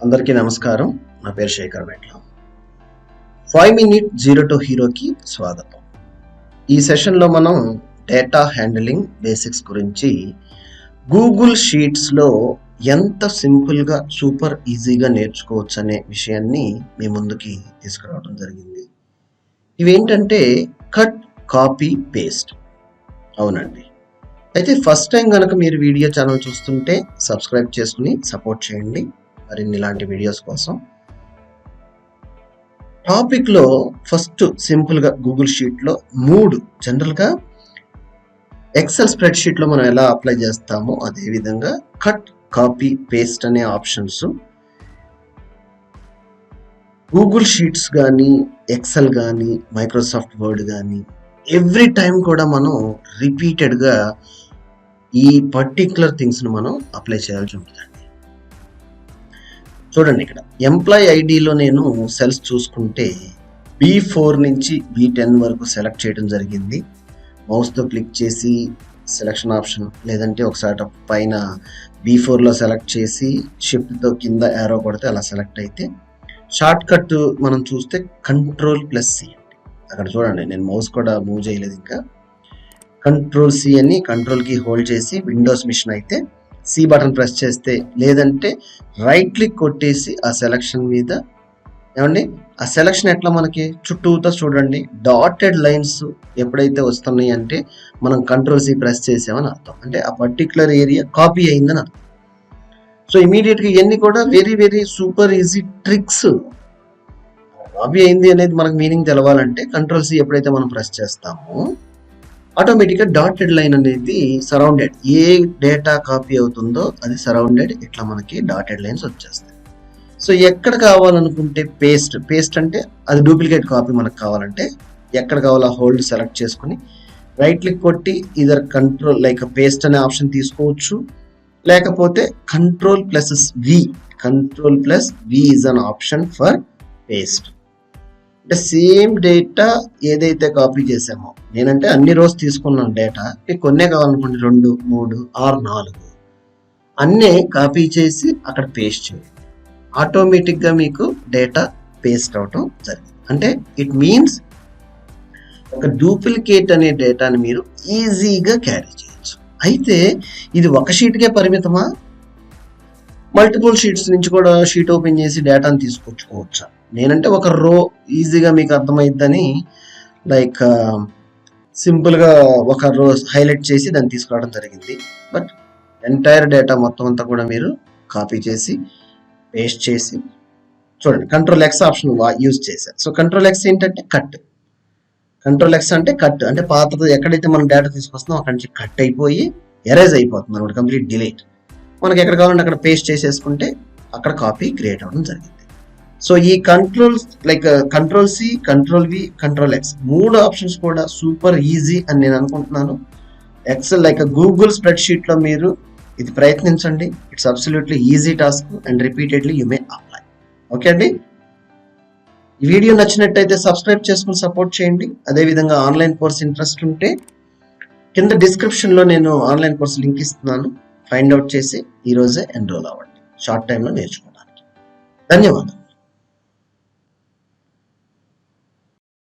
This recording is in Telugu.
అందరికీ నమస్కారం. నా పేరు శేఖర్ మెట్ల. 5 మినిట్ జీరో టు హీరోకి స్వాగతం. ఈ సెషన్లో మనం డేటా హ్యాండిలింగ్ బేసిక్స్ గురించి గూగుల్ షీట్స్లో ఎంత సింపుల్గా సూపర్ ఈజీగా నేర్చుకోవచ్చు అనే విషయాన్ని మీ ముందుకి తీసుకురావడం జరిగింది. ఇవేంటంటే కట్, కాపీ, పేస్ట్. అవునండి. అయితే ఫస్ట్ టైం కనుక మీరు వీడియో ఛానల్ చూస్తుంటే సబ్స్క్రైబ్ చేసుకుని సపోర్ట్ చేయండి మరిన్ని ఇలాంటి వీడియోస్ కోసం. టాపిక్లో ఫస్ట్ సింపుల్గా గూగుల్ షీట్లో 3 జనరల్గా ఎక్సెల్ స్ప్రెడ్షీట్లో మనం ఎలా అప్లై చేస్తామో అదేవిధంగా కట్, కాపీ, పేస్ట్ అనే ఆప్షన్స్ గూగుల్ షీట్స్ కానీ ఎక్సెల్ కానీ మైక్రోసాఫ్ట్ వర్డ్ కానీ ఎవ్రీ టైం కూడా మనం రిపీటెడ్గా ఈ పర్టిక్యులర్ థింగ్స్ను మనం అప్లై చేయాల్సి ఉంటుందండి. చూడండి, ఇక్కడ ఎంప్లాయీ ఐడిలో నేను సెల్స్ చూసుకుంటే B4 నుంచి B10 వరకు సెలెక్ట్ చేయడం జరిగింది. మౌస్తో క్లిక్ చేసి సెలెక్షన్ ఆప్షన్, లేదంటే ఒకసారి పైన B4లో సెలెక్ట్ చేసి షిఫ్ట్తో కింద యారో కొడితే అలా సెలెక్ట్ అయితే షార్ట్ కట్ మనం చూస్తే Ctrl+C. అక్కడ చూడండి, నేను మౌస్ కూడా మూవ్ చేయలేదు. ఇంకా Ctrl+C అని కంట్రోల్ కీ హోల్డ్ చేసి విండోస్ మిషన్ అయితే C బటన్ ప్రెస్ చేస్తే, లేదంటే రైట్ క్లిక్ కొట్టేసి ఆ సెలక్షన్ మీద ఏమండి ఆ సెలక్షన్ ఎట్లా మనకి చుట్టూతో చూడండి డాటెడ్ లైన్స్ ఎప్పుడైతే వస్తున్నాయి అంటే మనం Ctrl+C ప్రెస్ చేసామని అర్థం. అంటే ఆ పర్టికులర్ ఏరియా కాపీ అయిందని అర్థం. సో ఇమీడియట్గా ఇవన్నీ కూడా very very super easy tricks. Copy అయింది అనేది మనకు మీనింగ్ తెలవాలంటే Ctrl+C ఎప్పుడైతే మనం ప్రెస్ చేస్తామో ఆటోమేటిక్గా డాటెడ్ లైన్ అనేది సరౌండెడ్, ఏ డేటా కాపీ అవుతుందో అది సరౌండెడ్ ఇట్లా మనకి డాటెడ్ లైన్స్ వచ్చేస్తాయి. సో ఎక్కడ కావాలనుకుంటే పేస్ట్ అంటే అది డూప్లికేట్ కాపీ మనకు కావాలంటే ఎక్కడ కావాలో హోల్డ్ సెలెక్ట్ చేసుకుని రైట్ క్లిక్ కొట్టి ఇదర్ కంట్రోల్ లైక్ పేస్ట్ అనే ఆప్షన్ తీసుకోవచ్చు, లేకపోతే Ctrl+V is an option for paste. అంటే సేమ్ డేటా ఏదైతే కాపీ చేసామో, నేనంటే అన్ని రోజు తీసుకున్నాను డేటా, మీకు కొన్నే కావాలనుకోండి 2, 3 ఆర్ 4 అన్నీ కాపీ చేసి అక్కడ పేస్ట్ చేయండి. ఆటోమేటిక్గా మీకు డేటా పేస్ట్ అవటం జరిగింది. అంటే ఇట్ మీన్స్ ఒక డూప్లికేట్ అనే డేటాని మీరు ఈజీగా క్యారీ చేయొచ్చు. అయితే ఇది ఒక షీట్కే పరిమితమా? మల్టిపుల్ షీట్స్ నుంచి కూడా షీట్ ఓపెన్ చేసి డేటాను తీసుకొచ్చుకోవచ్చా? నేనంటే ఒక రో ఈజీగా మీకు అర్థమైద్దని లైక్ సింపుల్గా ఒక రో హైలైట్ చేసి దాన్ని తీసుకురావడం జరిగింది. బట్ ఎంటైర్ డేటా మొత్తం అంతా కూడా మీరు కాపీ చేసి పేస్ట్ చేసి చూడండి Ctrl+X ఆప్షన్ యూజ్ చేశారు. సో Ctrl+X ఏంటంటే కట్. Ctrl+X అంటే కట్ అంటే పాతది ఎక్కడైతే మనం డేటా తీసుకొస్తున్నాం అక్కడి నుంచి కట్ అయిపోయి ఎరేజ్ అయిపోతుంది అనమాట, కంప్లీట్ డిలీట్. మనకి ఎక్కడ కావాలంటే అక్కడ పేస్ట్ చేసేసుకుంటే అక్కడ కాపీ క్రియేట్ అవ్వడం జరిగింది. సో ఈ controls like Ctrl+C, Ctrl+V, Ctrl+X 3 options కూడా సూపర్ ఈజీ అని నేను అనుకుంటున్నాను. ఎక్సెల్ లైక్ గూగుల్ స్ప్రెడ్షీట్లో మీరు ఇది ప్రయత్నించండి. It's absolutely easy task and repeatedly you may apply. Okay అండి, ఈ వీడియో నచ్చినట్టయితే సబ్స్క్రైబ్ చేసుకుని సపోర్ట్ చేయండి. అదేవిధంగా ఆన్లైన్ కోర్స్ ఇంట్రెస్ట్ ఉంటే కింద డిస్క్రిప్షన్లో నేను ఆన్లైన్ కోర్స్ లింక్ ఇస్తున్నాను. ఫైండ్ అవుట్ చేసి ఈరోజే ఎన్రోల్ అవ్వండి షార్ట్ టైంలో నేర్చుకోవడానికి. ధన్యవాదాలు.